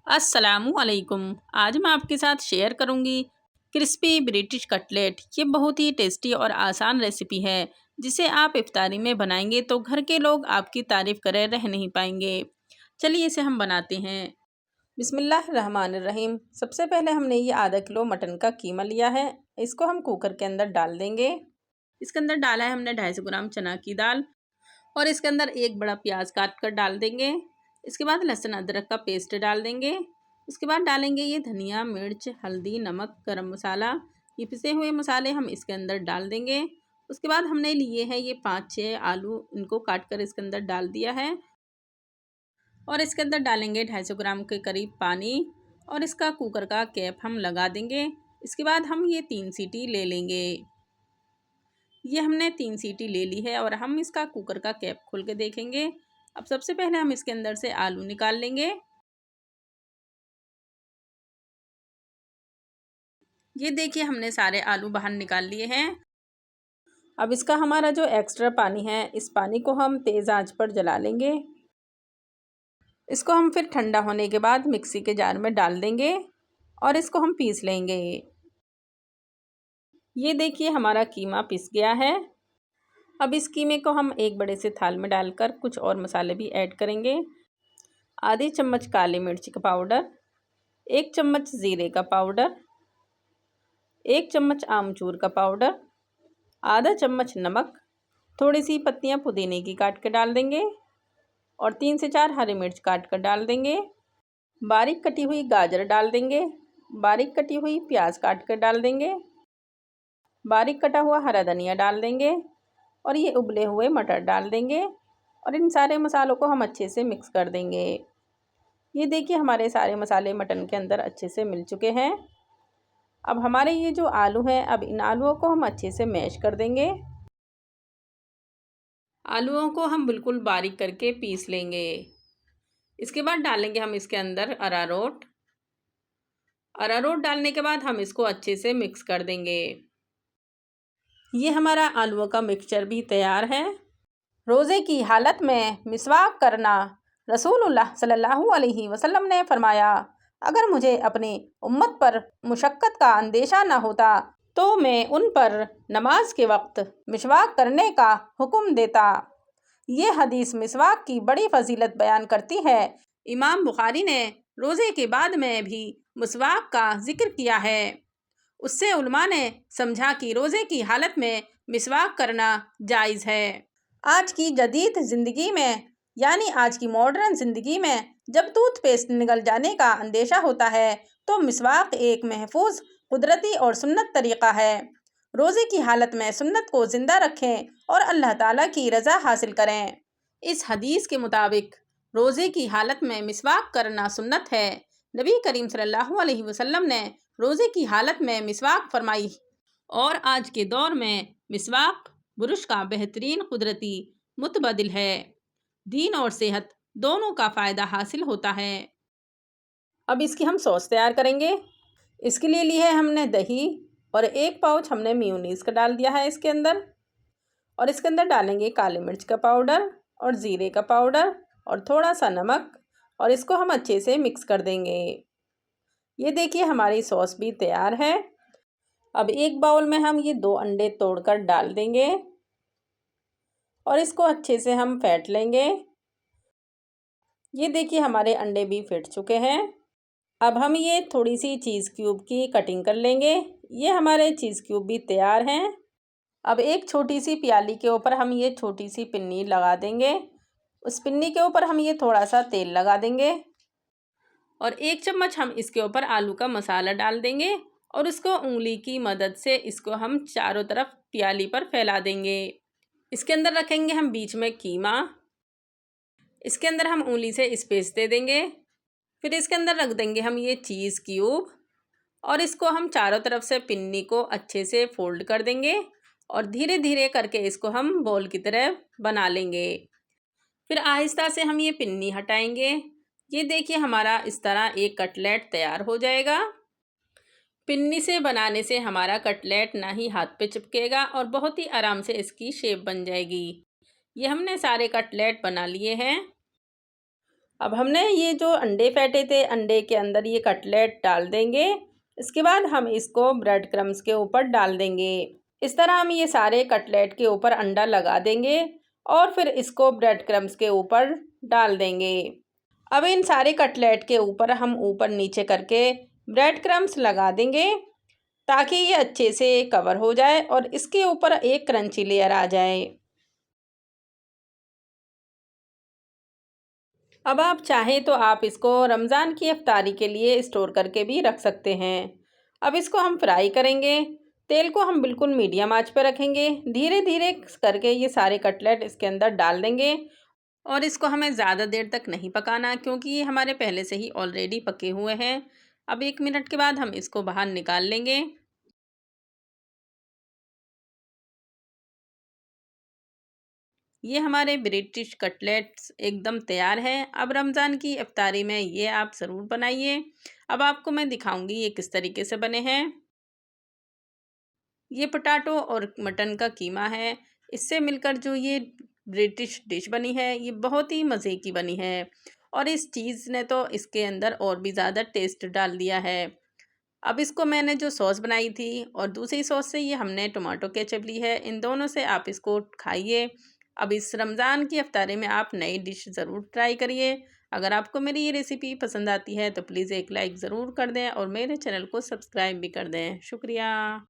अस्सलामुअलैकुम। आज मैं आपके साथ शेयर करूंगी क्रिस्पी ब्रिटिश कटलेट। ये बहुत ही टेस्टी और आसान रेसिपी है जिसे आप इफ्तारी में बनाएंगे तो घर के लोग आपकी तारीफ़ करे रह नहीं पाएंगे। चलिए इसे हम बनाते हैं। बिस्मिल्लाहिर्रहमानिर्रहीम। सबसे पहले हमने ये आधा किलो मटन का कीमा लिया है। इसको हम कुकर के अंदर डाल देंगे। इसके अंदर डाला है हमने 250 ग्राम चना की दाल और इसके अंदर एक बड़ा प्याज काट कर डाल देंगे। इसके बाद लहसुन अदरक का पेस्ट डाल देंगे। उसके बाद डालेंगे ये धनिया, मिर्च, हल्दी, नमक, गरम मसाला। ये पिसे हुए मसाले हम इसके अंदर डाल देंगे। उसके बाद हमने लिए हैं ये 5-6 आलू, इनको काट कर इसके अंदर डाल दिया है और इसके अंदर डालेंगे 250 ग्राम के करीब पानी और इसका कुकर का कैप हम लगा देंगे। इसके बाद हम ये 3 सीटी ले लेंगे। ये हमने 3 सीटी ले ली है और हम इसका कुकर का कैप खोल के देखेंगे। अब सबसे पहले हम इसके अंदर से आलू निकाल लेंगे। ये देखिए हमने सारे आलू बाहर निकाल लिए हैं। अब इसका हमारा जो एक्स्ट्रा पानी है, इस पानी को हम तेज़ आंच पर जला लेंगे। इसको हम फिर ठंडा होने के बाद मिक्सी के जार में डाल देंगे और इसको हम पीस लेंगे। ये देखिए हमारा कीमा पिस गया है। अब इस कीमे को हम एक बड़े से थाल में डालकर कुछ और मसाले भी ऐड करेंगे। आधी चम्मच काली मिर्च का पाउडर, 1 चम्मच ज़ीरे का पाउडर, 1 चम्मच आमचूर का पाउडर, आधा चम्मच नमक, थोड़ी सी पत्तियां पुदीने की काट के डाल देंगे और 3 से 4 हरी मिर्च काट कर डाल देंगे। बारीक कटी हुई गाजर डाल देंगे। बारीक कटी हुई प्याज काट कर डाल देंगे। बारीक कटा हुआ हरा धनिया डाल देंगे और ये उबले हुए मटर डाल देंगे और इन सारे मसालों को हम अच्छे से मिक्स कर देंगे। ये देखिए हमारे सारे मसाले मटन के अंदर अच्छे से मिल चुके हैं। अब हमारे ये जो आलू हैं, अब इन आलूओं को हम अच्छे से मैश कर देंगे। आलूओं को हम बिल्कुल बारीक करके पीस लेंगे। इसके बाद डालेंगे हम इसके अंदर अरारोट। अरारोट डालने के बाद हम इसको अच्छे से मिक्स कर देंगे। ये हमारा आलूओं का मिक्सचर भी तैयार है। रोज़े की हालत में मिसवाक करना। रसूलुल्लाह सल्लल्लाहु अलैहि वसल्लम ने फरमाया, अगर मुझे अपनी उम्मत पर मुशक्क़त का अंदेशा न होता तो मैं उन पर नमाज के वक्त मिसवाक करने का हुक्म देता। ये हदीस मिसवाक की बड़ी फजीलत बयान करती है। इमाम बुखारी ने रोज़े के बाद में भी मिसवाक का जिक्र किया है। उससे उलमा ने समझा कि रोज़े की हालत में मिसवाक करना जायज़ है। आज की जदीद ज़िंदगी में, यानी आज की मॉडर्न ज़िंदगी में जब टूथपेस्ट निगल जाने का अंदेशा होता है तो मिसवाक एक महफूज, कुदरती और सुन्नत तरीक़ा है। रोज़े की हालत में सुन्नत को ज़िंदा रखें और अल्लाह ताला की रज़ा हासिल करें। इस हदीस के मुताबिक रोज़े की हालत में मिसवाक करना सुन्नत है। नबी करीम सल्लल्लाहु अलैहि वसल्लम ने रोज़े की हालत में मिसवाक फरमाई और आज के दौर में मिसवाक बुरुश का बेहतरीन कुदरती मुतबदिल है। दीन और सेहत दोनों का फ़ायदा हासिल होता है। अब इसकी हम सॉस तैयार करेंगे। इसके लिए ली है हमने दही और 1 पाउच हमने मेयोनीज़ का डाल दिया है इसके अंदर और इसके अंदर डालेंगे काली मिर्च का पाउडर और ज़ीरे का पाउडर और थोड़ा सा नमक और इसको हम अच्छे से मिक्स कर देंगे। ये देखिए हमारी सॉस भी तैयार है। अब एक बाउल में हम ये 2 अंडे तोड़कर डाल देंगे और इसको अच्छे से हम फेंट लेंगे। ये देखिए हमारे अंडे भी फिट चुके हैं। अब हम ये थोड़ी सी चीज़ क्यूब की कटिंग कर लेंगे। ये हमारे चीज़ क्यूब भी तैयार हैं। अब एक छोटी सी प्याली के ऊपर हम ये छोटी सी पिन्नी लगा देंगे। उस पिन्नी के ऊपर हम ये थोड़ा सा तेल लगा देंगे और 1 चम्मच हम इसके ऊपर आलू का मसाला डाल देंगे और उसको उंगली की मदद से इसको हम चारों तरफ प्याली पर फैला देंगे। इसके अंदर रखेंगे हम बीच में कीमा। इसके अंदर हम उंगली से स्पेस दे देंगे। फिर इसके अंदर रख देंगे हम ये चीज़ क्यूब और इसको हम चारों तरफ से पिन्नी को अच्छे से फोल्ड कर देंगे और धीरे धीरे करके इसको हम बॉल की तरह बना लेंगे। फिर आहिस्ता से हम ये पिन्नी हटाएंगे। ये देखिए हमारा इस तरह एक कटलेट तैयार हो जाएगा। पिन्नी से बनाने से हमारा कटलेट ना ही हाथ पे चिपकेगा और बहुत ही आराम से इसकी शेप बन जाएगी। ये हमने सारे कटलेट बना लिए हैं। अब हमने ये जो अंडे फेंटे थे, अंडे के अंदर ये कटलेट डाल देंगे। इसके बाद हम इसको ब्रेड क्रम्स के ऊपर डाल देंगे। इस तरह हम ये सारे कटलेट के ऊपर अंडा लगा देंगे और फिर इसको ब्रेड क्रम्स के ऊपर डाल देंगे। अब इन सारे कटलेट के ऊपर हम ऊपर नीचे करके ब्रेड क्रम्स लगा देंगे ताकि ये अच्छे से कवर हो जाए और इसके ऊपर एक क्रंची लेयर आ जाए। अब आप चाहें तो आप इसको रमज़ान की इफ्तारी के लिए स्टोर करके भी रख सकते हैं। अब इसको हम फ्राई करेंगे। तेल को हम बिल्कुल मीडियम आंच पर रखेंगे। धीरे धीरे करके ये सारे कटलेट इसके अंदर डाल देंगे और इसको हमें ज़्यादा देर तक नहीं पकाना क्योंकि ये हमारे पहले से ही ऑलरेडी पके हुए हैं। अब 1 मिनट के बाद हम इसको बाहर निकाल लेंगे। ये हमारे ब्रिटिश कटलेट्स एकदम तैयार हैं। अब रमज़ान की इफ्तारी में ये आप ज़रूर बनाइए। अब आपको मैं दिखाऊंगी ये किस तरीके से बने हैं। ये पोटैटो और मटन का कीमा है। इससे मिलकर जो ये ब्रिटिश डिश बनी है ये बहुत ही मज़े की बनी है और इस चीज़ ने तो इसके अंदर और भी ज़्यादा टेस्ट डाल दिया है। अब इसको मैंने जो सॉस बनाई थी और दूसरी सॉस से ये हमने टमाटो केचप ली है। इन दोनों से आप इसको खाइए। अब इस रमज़ान की इफ्तारी में आप नई डिश ज़रूर ट्राई करिए। अगर आपको मेरी ये रेसिपी पसंद आती है तो प्लीज़ एक लाइक ज़रूर कर दें और मेरे चैनल को सब्सक्राइब भी कर दें। शुक्रिया।